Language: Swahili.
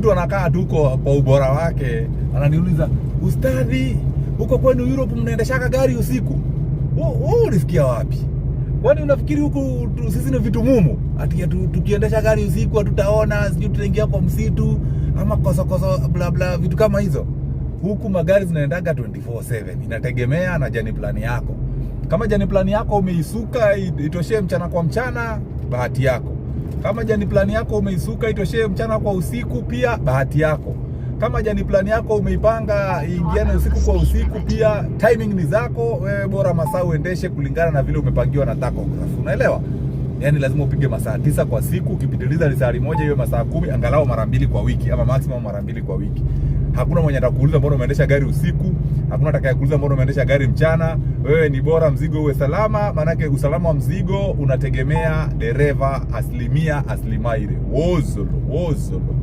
mtu anakaa tu kwa ubora wake, ananiuliza, "Ustadhi, huko kwenu Europe mnaendeshaka gari usiku?" Wewe ulisikia wapi? Kwani unafikiri huku sisi ni vitu mumu? Ati tukiendesha gari usiku hatutaona, sijui tutaingia kwa msitu ama koso bla bla vitu kama hizo. Huku magari zinaendaga 24/7. Inategemea na jani plani yako. Kama jani plani yako umeisuka itoshee mchana kwa mchana, bahati yako. Kama jani plani yako umeisuka itoshee mchana kwa usiku, pia bahati yako. Kama jani plani yako umeipanga iingiane usiku kwa usiku, pia timing ni zako, wewe bora masaa uendeshe kulingana na vile umepangiwa na tachograph. Unaelewa? Yaani lazima upige masaa 9 kwa siku, ukipitiliza risali moja hiyo masaa 10, angalau mara 2 kwa wiki ama maximum mara 2 kwa wiki. Hakuna mwenye atakuuliza mbona umeendesha gari usiku, hakuna atakayekuuliza mbona umeendesha gari mchana. Wewe ni bora mzigo uwe salama, maana usalama wa mzigo unategemea dereva asilimia ile. Wozolo.